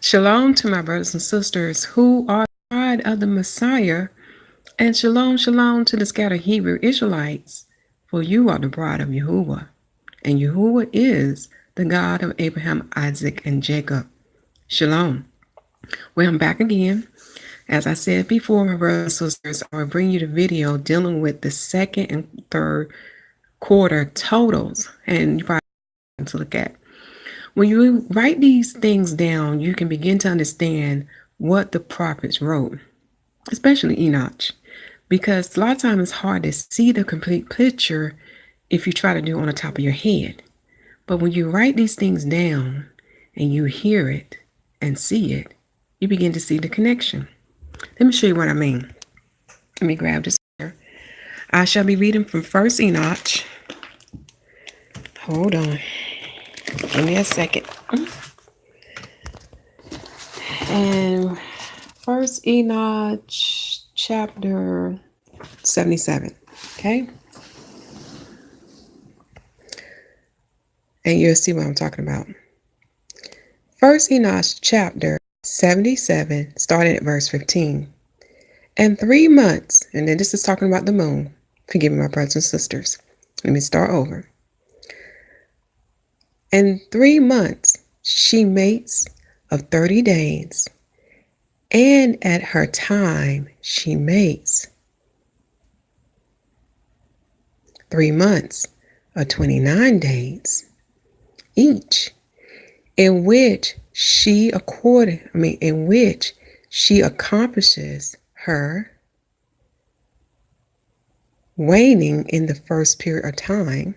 Shalom to my brothers and sisters who are the bride of the Messiah, and shalom, shalom to the scattered Hebrew Israelites, for you are the bride of Yahuwah, and Yahuwah is the God of Abraham, Isaac, and Jacob. Shalom. Well, I'm back again. As I said before, my brothers and sisters, I will bring you the video dealing with the second and third quarter totals, and you probably have to look at. When you write these things down, you can begin to understand what the prophets wrote, especially Enoch, because a lot of times it's hard to see the complete picture if you try to do it on the top of your head. But when you write these things down and you hear it and see it, you begin to see the connection. Let me show you what I mean. Let me grab this here. I shall be reading from 1st Enoch. Hold on. Give me a second. And 1st Enoch chapter 77. Okay? And you'll see what I'm talking about. 1st Enoch chapter 77, starting at verse 15. And 3 months, and then this is talking about the moon. Forgive me, my brothers and sisters. Let me start over. And 3 months she mates of 30 days, and at her time she mates 3 months of 29 days each, in which she accomplishes her waning in the first period of time,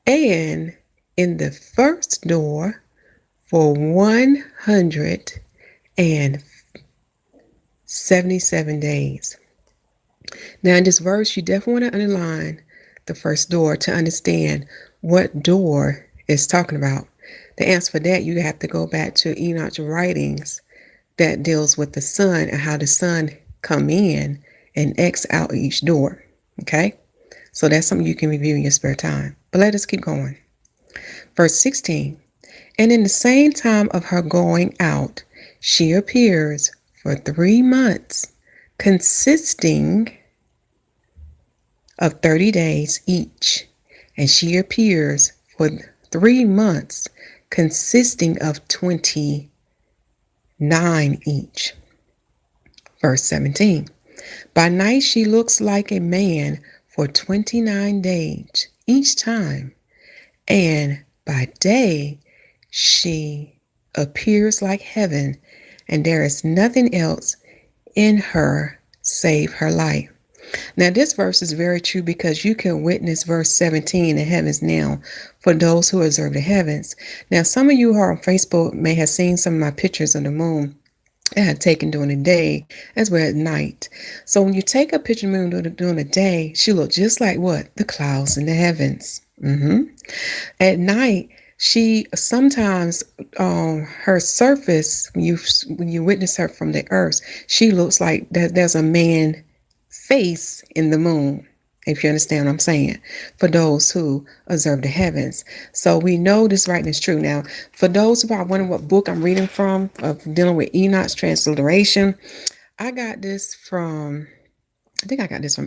and in the first door for 177 days. Now in this verse, you definitely want to underline the first door to understand what door is talking about. The answer for that, you have to go back to Enoch's writings that deals with the sun and how the sun come in and X out each door. Okay? So that's something you can review in your spare time. But let us keep going. Verse 16. And in the same time of her going out, she appears for 3 months, consisting of 30 days each. And she appears for 3 months, consisting of 29 each. Verse 17. By night she looks like a man for 29 days each time, and by day she appears like heaven, and there is nothing else in her save her light. Now this verse is very true, because you can witness verse 17, the heavens now, for those who observe the heavens. Now some of you who are on Facebook may have seen some of my pictures of the moon I had taken during the day as well as night. So when you take a picture of the moon during the day, she looks just like what? The clouds in the heavens. At night, she sometimes her surface, when you witness her from the earth, she looks like there's a man face in the moon, if you understand what I'm saying, for those who observe the heavens. So we know this writing is true. Now, for those who are wondering what book I'm reading from, of dealing with Enoch's transliteration, I got this from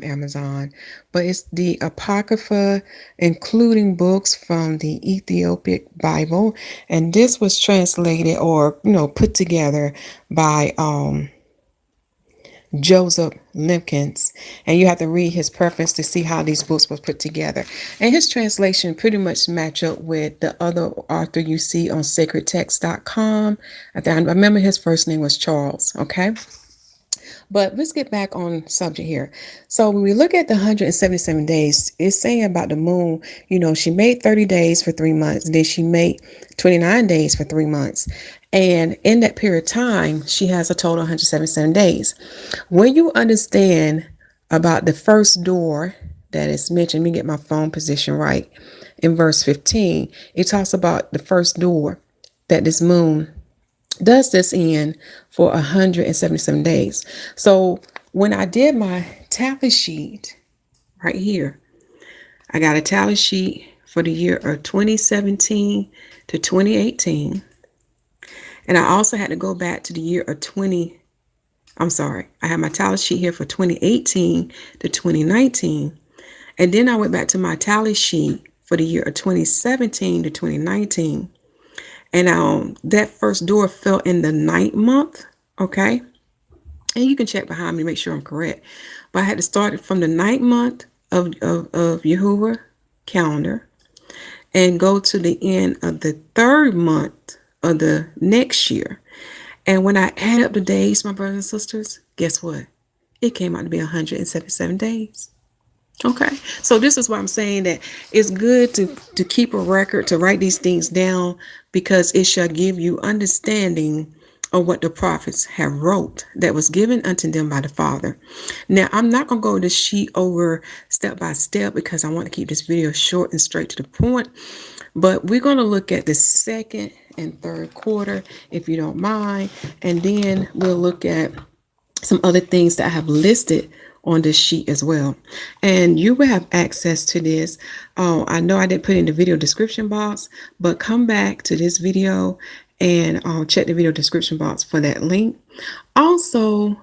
Amazon, but it's the Apocrypha, including books from the Ethiopic Bible. And this was translated or, put together by Joseph Limkins, and you have to read his preface to see how these books were put together. And his translation pretty much match up with the other author you see on sacredtext.com. I remember his first name was Charles, okay? But let's get back on subject here. So when we look at the 177 days, it's saying about the moon, she made 30 days for 3 months. Then she made 29 days for 3 months. And in that period of time, she has a total of 177 days. When you understand about the first door that is mentioned, let me get my phone position right. In verse 15, it talks about the first door that this moon does this in for 177 days. So when I did my tally sheet right here, I got a tally sheet for the year of 2017 to 2018. And I also had to go back to the year of I have my tally sheet here for 2018 to 2019. And then I went back to my tally sheet for the year of 2017 to 2019. And that first door fell in the 9th month, okay? And you can check behind me to make sure I'm correct. But I had to start it from the 9th month of YAHUAH calendar and go to the end of the 3rd month of the next year. And when I add up the days, my brothers and sisters, guess what? It came out to be 177 days. Okay, so this is why I'm saying that it's good to keep a record, to write these things down, because it shall give you understanding of what the prophets have wrote that was given unto them by the Father. Now, I'm not going to go this sheet over step by step because I want to keep this video short and straight to the point. But we're going to look at the 2nd and 3rd quarter, if you don't mind. And then we'll look at some other things that I have listed on this sheet as well. And you will have access to this. I know I didn't put in the video description box, but come back to this video and check the video description box for that link. Also,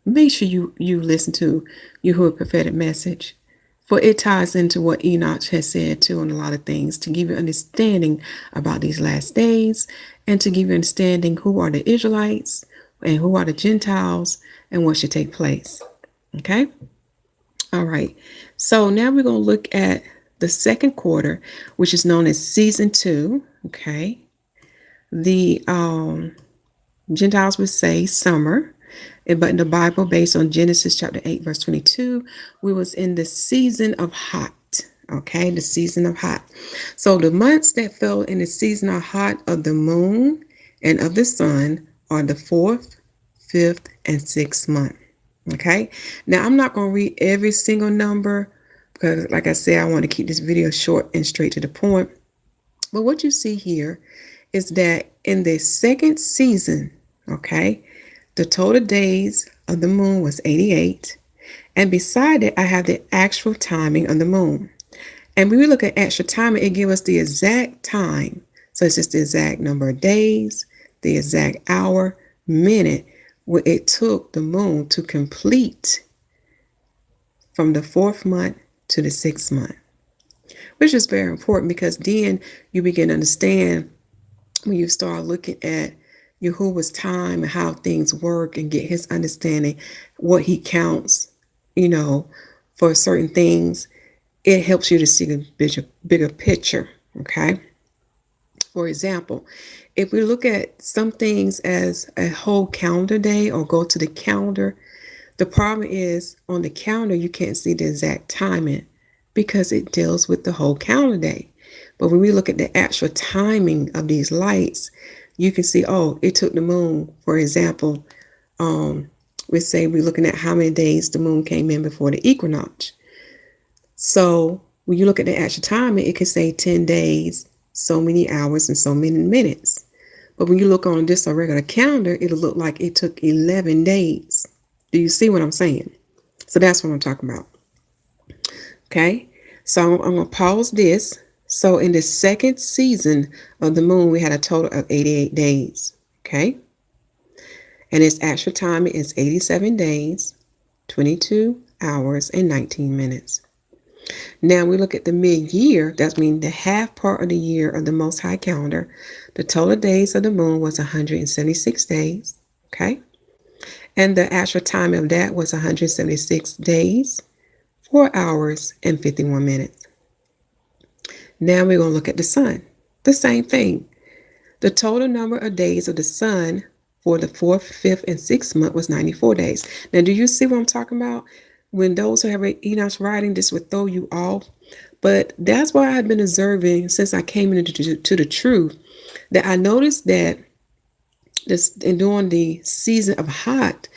make sure you listen to YAHUAH Prophetic Message, for it ties into what Enoch has said too on a lot of things, to give you understanding about these last days and to give you understanding who are the Israelites and who are the Gentiles and what should take place. Okay. All right. So now we're going to look at the 2nd quarter, which is known as season 2. Okay. The Gentiles would say summer, but in the Bible, based on Genesis chapter 8, verse 22, we was in the season of hot. Okay. The season of hot. So the months that fell in the season of hot of the moon and of the sun are the 4th, 5th, and 6th month. Okay. Now, I'm not going to read every single number because, like I said, I want to keep this video short and straight to the point. But what you see here is that in the 2nd season, okay, the total days of the moon was 88. And beside it, I have the actual timing of the moon. And when we look at actual timing, it gives us the exact time. So it's just the exact number of days, the exact hour, minute, where it took the moon to complete from the 4th month to the 6th month, which is very important because then you begin to understand when you start looking at Yahuwah's time and how things work and get his understanding, what he counts, for certain things. It helps you to see a bigger picture. Okay. For example, if we look at some things as a whole calendar day or go to the calendar, the problem is on the calendar, you can't see the exact timing because it deals with the whole calendar day. But when we look at the actual timing of these lights, you can see, it took the moon, for example, we say we're looking at how many days the moon came in before the equinox. So when you look at the actual timing, it can say 10 days, so many hours, and so many minutes. But when you look on this regular calendar, it'll look like it took 11 days. Do you see what I'm saying? So that's what I'm talking about. Okay. So I'm going to pause this. So in the 2nd season of the moon, we had a total of 88 days. Okay. And its actual time is 87 days, 22 hours, and 19 minutes. Now we look at the mid-year, that means the half part of the year of the Most High calendar. The total days of the moon was 176 days, okay? And the actual time of that was 176 days, 4 hours, and 51 minutes. Now we're going to look at the sun. The same thing. The total number of days of the sun for the 4th, 5th, and 6th month was 94 days. Now, do you see what I'm talking about? When those who have read Enoch's writing, this would throw you off. But that's why I've been observing since I came into the truth, that I noticed that during the season of hot,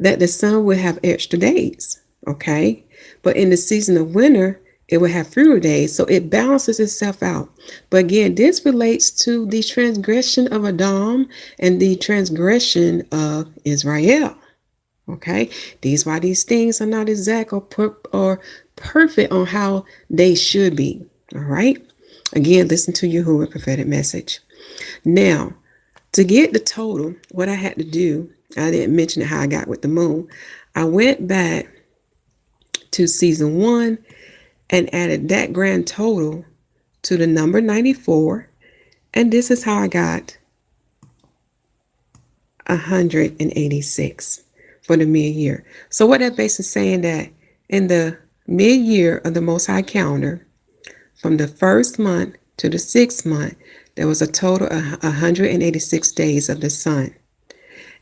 that the sun would have extra days, okay? But in the season of winter, it will have fewer days, so it balances itself out. But again, this relates to the transgression of Adam and the transgression of Israel. Okay, why these things are not exact or perfect on how they should be. All right. Again, listen to YAHUAH Prophetic Message. Now, To get the total, what I had to do, I didn't mention how I got with the moon. I went back to season 1 and added that grand total to the number 94. And this is how I got 186 for the mid-year. So what that basically saying that in the mid-year of the Most High calendar, from the first month to the 6th month, there was a total of 186 days of the sun.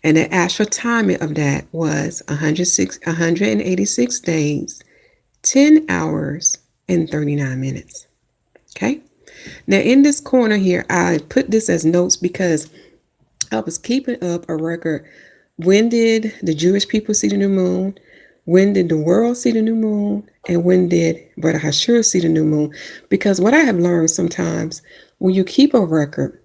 And the actual timing of that was 186 days, 10 hours, and 39 minutes. Okay? Now, in this corner here, I put this as notes because I was keeping up a record. When did the Jewish people see the new moon? When did the world see the new moon? And when did Brother YAHUSH see the new moon? Because what I have learned sometimes, when you keep a record,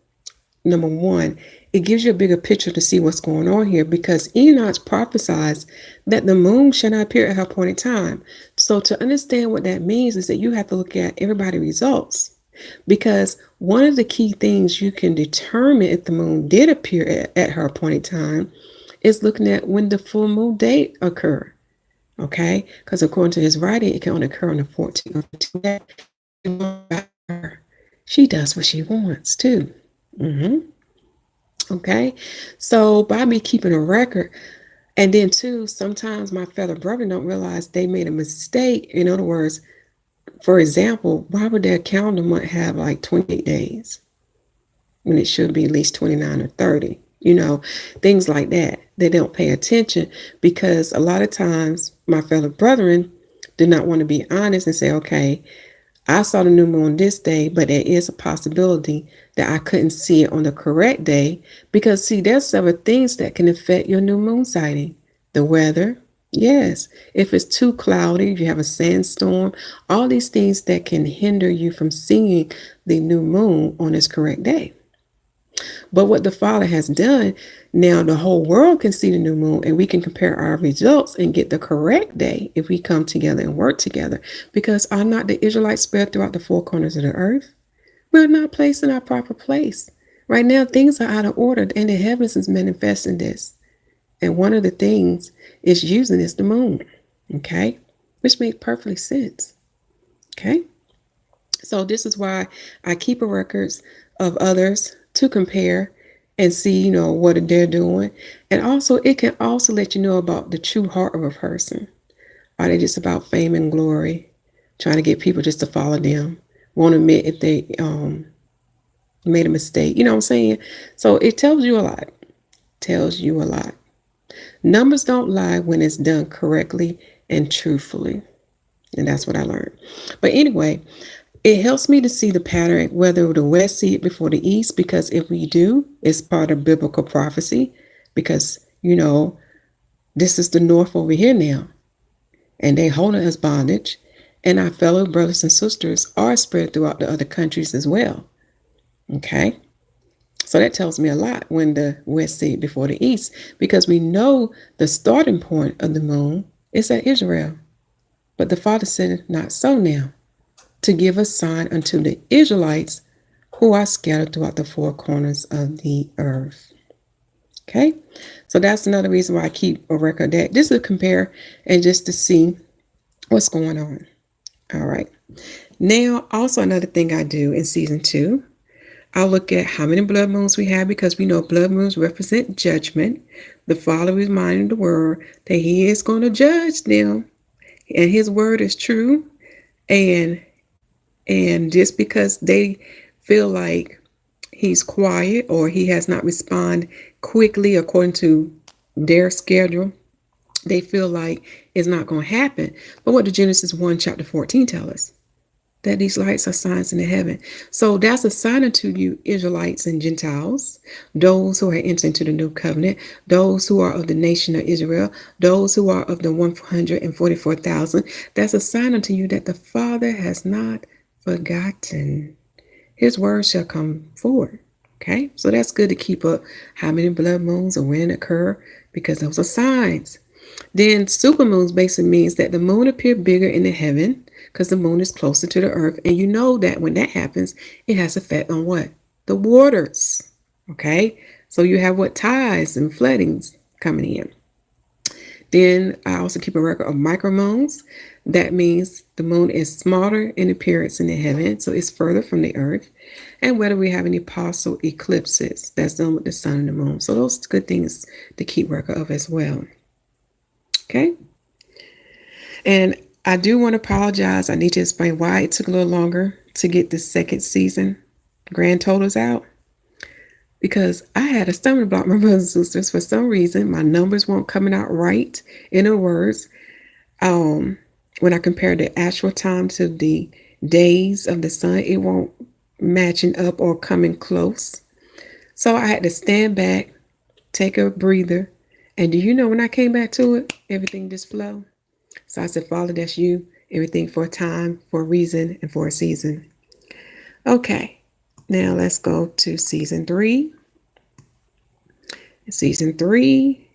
number one, it gives you a bigger picture to see what's going on here, because Enoch prophesies that the moon shall not appear at her appointed time. So to understand what that means is that you have to look at everybody's results. Because one of the key things you can determine if the moon did appear at her appointed time is looking at when the full moon date occurred. Okay? Because according to his writing, it can only occur on the 14th of she does what she wants too. Okay? So by me keeping a record, and then too, sometimes my fellow brethren don't realize they made a mistake. In other words, for example, why would their calendar month have like 28 days when it should be at least 29 or 30? Things like that. They don't pay attention because a lot of times my fellow brethren do not want to be honest and say, okay, I saw the new moon this day, but there is a possibility that I couldn't see it on the correct day because, see, there's several things that can affect your new moon sighting. The weather, yes. If it's too cloudy, if you have a sandstorm, all these things that can hinder you from seeing the new moon on its correct day. But what the Father has done, now the whole world can see the new moon and we can compare our results and get the correct day if we come together and work together. Because are not the Israelites spread throughout the four corners of the earth? We're not placed in our proper place. Right now, things are out of order and the heavens is manifesting this. And one of the things it's using is the moon. Okay? Which makes perfect sense. Okay? So this is why I keep a records of others to compare and see, what they're doing. And also, it can also let you know about the true heart of a person. Are they just about fame and glory, trying to get people just to follow them, won't admit if they made a mistake? You know what I'm saying? So it tells you a lot. Tells you a lot. Numbers don't lie when it's done correctly and truthfully. And that's what I learned. But anyway, it helps me to see the pattern, whether the West see it before the East, because if we do, it's part of biblical prophecy, because, this is the North over here now, and they hold us bondage, and our fellow brothers and sisters are spread throughout the other countries as well. Okay? So that tells me a lot when the West see it before the East, because we know the starting point of the moon is at Israel. But the Father said, not so now, to give a sign unto the Israelites who are scattered throughout the four corners of the earth. Okay, so that's another reason why I keep a record of that, just to compare and just to see what's going on. All right. Now, also another thing I do in season 2, I'll look at how many blood moons we have, because we know blood moons represent judgment. The Father reminded the world that He is going to judge them, and His word is true. And just because they feel like He's quiet or He has not responded quickly according to their schedule, they feel like it's not going to happen. But what did Genesis 1 chapter 14 tell us? That these lights are signs in the heaven. So that's a sign unto you, Israelites and Gentiles, those who are entering into the new covenant, those who are of the nation of Israel, those who are of the 144,000. That's a sign unto you that the Father has not forgotten. His word shall come forward. Okay, so that's good to keep up how many blood moons and when occur, because those are signs. Then supermoons basically means that the moon appears bigger in the heaven because the moon is closer to the earth. And you know that when that happens, it has effect on what? The waters. Okay, So you have what? Tides and floodings coming in. Then I also keep a record of micromoons. That means the moon is smaller in appearance in the heaven, so it's further from the earth. And whether we have any partial eclipses, that's done with the sun and the moon. So those are good things to keep record of as well. Okay. And I do want to apologize. I need to explain why it took a little longer to get the second season grand totals out. Because I had a stumbling block, my brothers and sisters. For some reason, my numbers weren't coming out right. In other words, when I compare the actual time to the days of the sun, it won't matching up or coming close. So I had to stand back, take a breather, and do you know when I came back to it, everything just flowed. So I said, Father, that's you. Everything for a time, for a reason, and for a season. Okay, now let's go to season 3. Season 3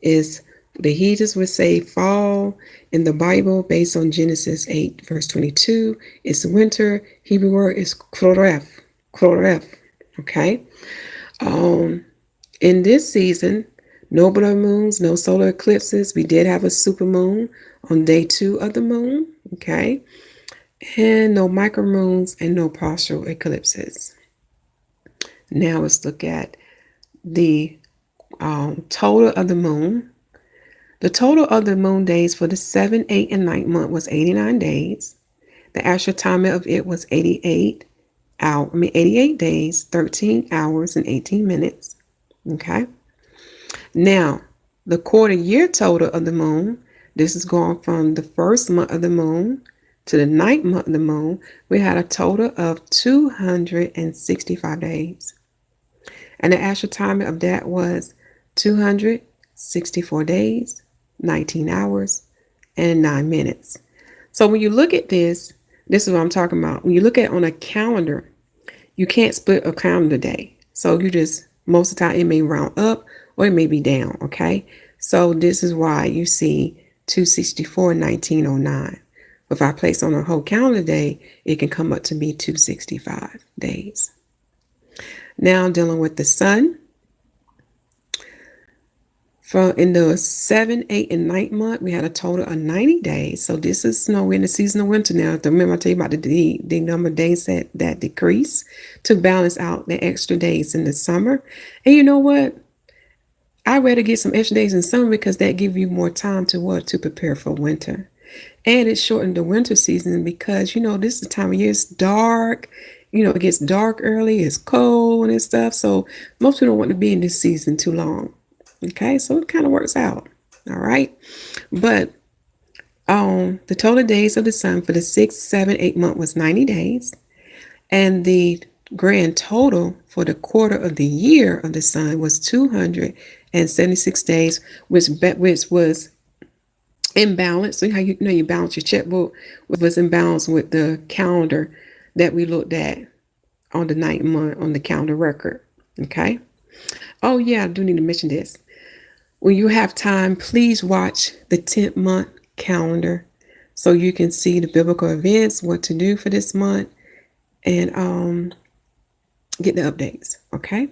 is the Hebrews would say fall in the Bible based on Genesis 8, verse 22. It's winter. Hebrew word is koref. Okay. In this season, no blood moons, no solar eclipses. We did have a super moon on day 2 of the moon. Okay. And no micromoons and no partial eclipses. Now let's look at the total of the moon. The total of the moon days for the 7th, 8th, and 9th month was 89 days. The actual time of it was 88 days, 13 hours, and 18 minutes. Okay. Now, the quarter year total of the moon, this is going from the 1st month of the moon to the 9th month of the moon. We had a total of 265 days. And the actual time of that was 264 days, 19 hours, and 9 minutes. So when you look at this is what I'm talking about. When you look at on a calendar, you can't split a calendar day. So you just, most of the time it may round up or it may be down, okay? So this is why you see 264, 1909. If I place on a whole calendar day, it can come up to be 265 days. Now dealing with the sun. In the 7th, 8th, and 9th month, we had a total of 90 days. So this is we're in the season of winter now. Remember I tell you about the number of days that decrease to balance out the extra days in the summer. And you know what? I'd rather get some extra days in summer because that gives you more time to prepare for winter. And it shortened the winter season because, this is the time of year it's dark. It gets dark early, it's cold and stuff. So most people don't want to be in this season too long. Okay, so it kind of works out. All right. But the total days of the sun for the 6th, 7th, 8th month was 90 days. And the grand total for the quarter of the year of the sun was 276 days, which was in balance. So how you balance your checkbook, was in balance with the calendar that we looked at on the 9th month on the calendar record. Okay. Oh yeah, I do need to mention this. When you have time, please watch the 10th month calendar so you can see the biblical events, what to do for this month, and get the updates. Okay.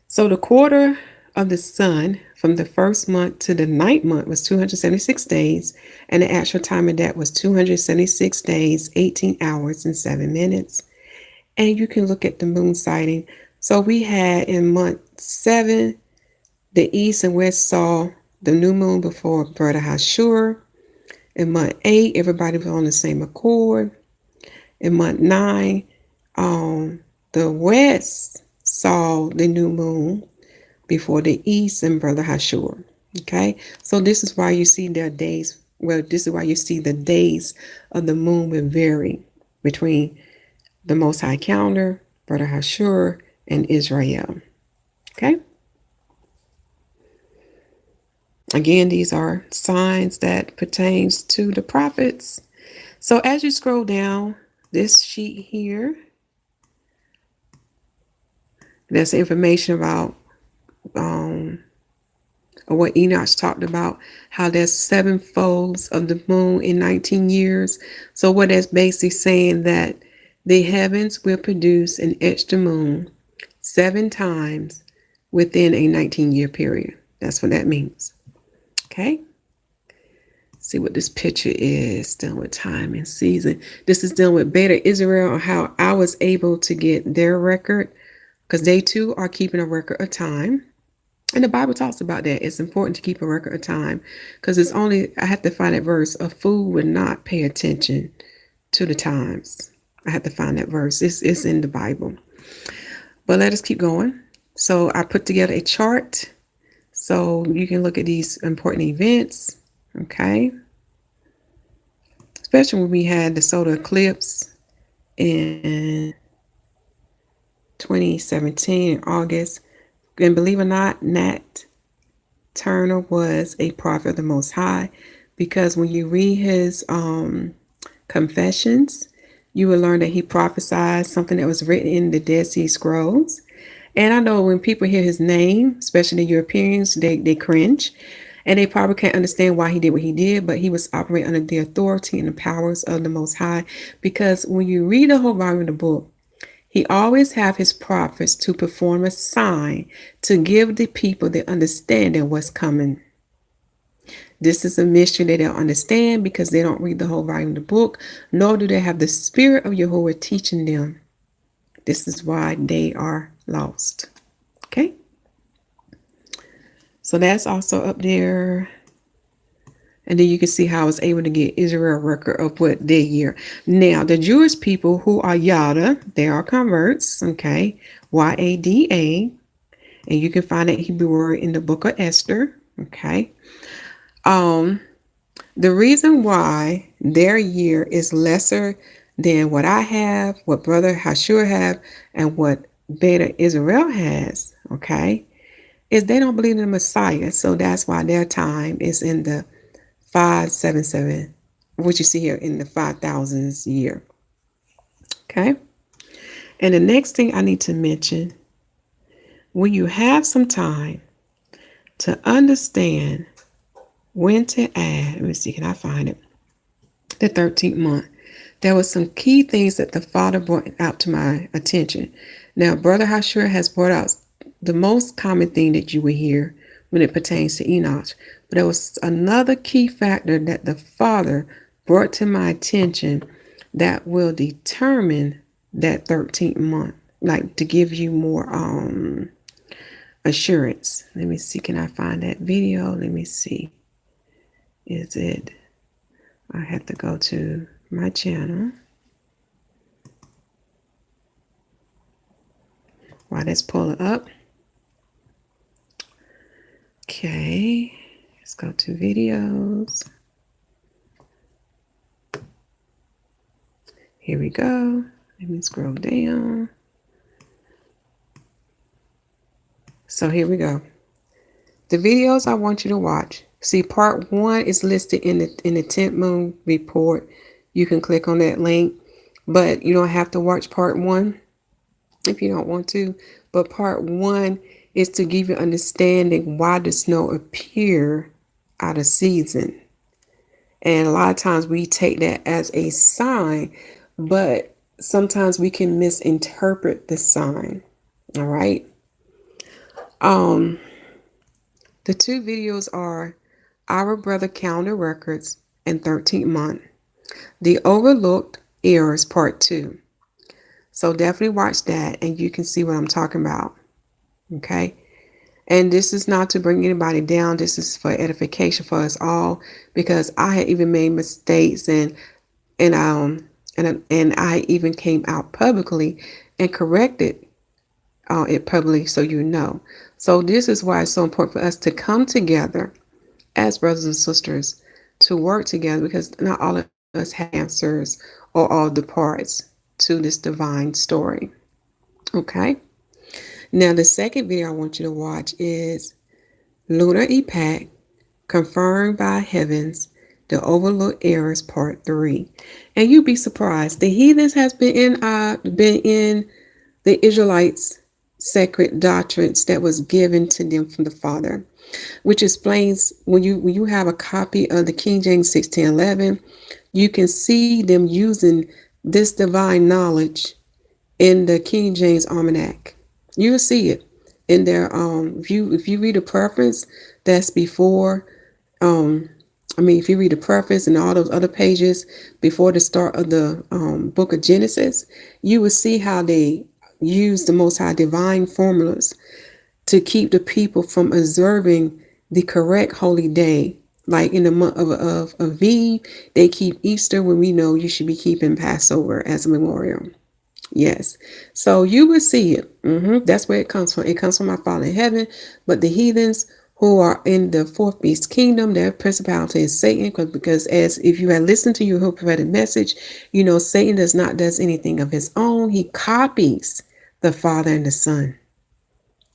So the quarter of the sun from the 1st month to the 9th month was 276 days, and the actual time of that was 276 days, 18 hours, and 7 minutes. And you can look at the moon sighting. So we had in month 7, the east and west saw the new moon before Brother YAHUSH. In month 8, everybody was on the same accord. In month 9, the west saw the new moon before the east and Brother YAHUSH. Okay, so this is why you see their days. Well, this is why you see the days of the moon will vary between the Most High calendar, Brother YAHUSH, and Israel. Okay. Again, these are signs that pertains to the prophets. So as you scroll down this sheet here, there's information about what Enoch talked about, how there's 7 folds of the moon in 19 years. So what that's basically saying that the heavens will produce an extra moon 7 times within a 19-year period. That's what that means. Okay. See what this picture is dealing with time and season. This is dealing with Beta Israel, or how I was able to get their record, because they too are keeping a record of time. And the Bible talks about that. It's important to keep a record of time, because it's only, I have to find that verse, a fool would not pay attention to the times. I have to find that verse. It's in the Bible. But let us keep going. So I put together a chart so you can look at these important events. Okay. Especially when we had the solar eclipse in 2017 in August. And believe it or not, Nat Turner was a prophet of the Most High, because when you read his confessions, you will learn that he prophesied something that was written in the Dead Sea Scrolls. And I know when people hear his name, especially the Europeans, they cringe. And they probably can't understand why he did what he did, but he was operating under the authority and the powers of the Most High. Because when you read the whole volume of the book, he always have his prophets to perform a sign to give the people the understanding what's coming. This is a mystery they don't understand because they don't read the whole volume of the book, nor do they have the spirit of Yahuwah teaching them. This is why they are lost. Okay? So that's also up there. And then you can see how I was able to get Israel a record of what their year. Now, the Jewish people who are Yada, they are converts, okay? YADA. And you can find that Hebrew word in the book of Esther, okay? The reason why their year is lesser than what I have, what Brother YAHUAH have, and what Beta Israel has, okay, is they don't believe in the Messiah. So that's why their time is in the 577, what you see here in the 5000s year. Okay. And the next thing I need to mention, when you have some time to understand when to add, let me see, can I find it? The 13th month. There were some key things that the Father brought out to my attention. Now, Brother YAHUAH has brought out the most common thing that you will hear when it pertains to Enoch. But there was another key factor that the Father brought to my attention that will determine that 13th month, like to give you more assurance. Let me see, can I find that video? Let me see. Is it? I have to go to my channel. While that's pulling up. Okay, let's go to videos. Here we go. Let me scroll down. So here we go. The videos I want you to watch. See, part 1 is listed in the 10th moon report. You can click on that link, but you don't have to watch part 1 if you don't want to. But part 1 is to give you understanding why the snow appear out of season. And a lot of times we take that as a sign, but sometimes we can misinterpret the sign. All right. The 2 videos are Our Brother Calendar Records and 13th Month. The Overlooked Errors Part 2. So definitely watch that and you can see what I'm talking about. Okay. And this is not to bring anybody down. This is for edification for us all, because I had even made mistakes and I even came out publicly and corrected it publicly, so you know. So this is why it's so important for us to come together as brothers and sisters to work together, because not all of us have answers or all the parts to this divine story. Okay. Now the second video I want you to watch is Lunar Epoch, Confirmed by Heavens, The Overlooked Errors Part 3. And you'd be surprised. The heathens has been in the Israelites' sacred doctrines that was given to them from the Father, which explains when you have a copy of the King James 1611, you can see them using this divine knowledge in the King James Almanac. You will see it in there. If you read a preface that's before, if you read the preface and all those other pages before the start of the book of Genesis, you will see how they use the Most High divine formulas to keep the people from observing the correct holy day. Like in the month of Aviv, they keep Easter when we know you should be keeping Passover as a memorial. Yes. So you will see it. That's where it comes from. It comes from our Father in heaven. But the heathens who are in the fourth beast kingdom, their principality is Satan. Because as if you had listened to your whole prophetic message, you know Satan does anything of his own. He copies the Father and the Son.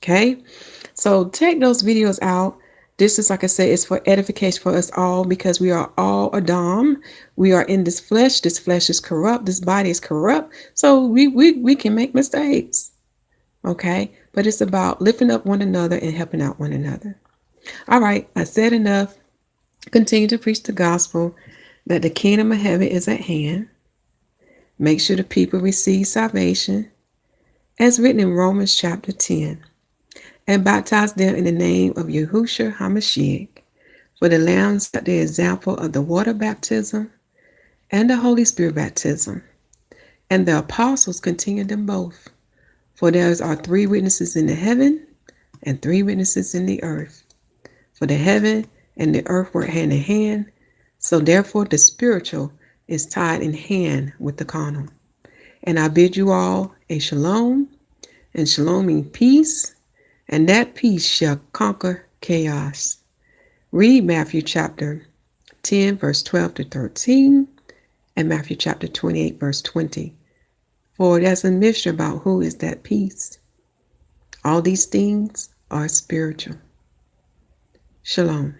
Okay. So take those videos out. This is, like I said, it's for edification for us all, because we are all Adam. We are in this flesh. This flesh is corrupt. This body is corrupt. So we can make mistakes. Okay. But it's about lifting up one another and helping out one another. All right. I said enough. Continue to preach the gospel that the kingdom of heaven is at hand. Make sure the people receive salvation as written in Romans chapter 10. And baptize them in the name of Yahusha HaMashyach. For the Lamb set the example of the water baptism and the Holy Spirit baptism. And the apostles continued them both. For there are 3 witnesses in the heaven and 3 witnesses in the earth. For the heaven and the earth work hand in hand. So therefore the spiritual is tied in hand with the carnal. And I bid you all a shalom. And shalom means peace. And that peace shall conquer chaos. Read Matthew chapter 10, verse 12 to 13, and Matthew chapter 28, verse 20. For there's a mystery about who is that peace. All these things are spiritual. Shalom.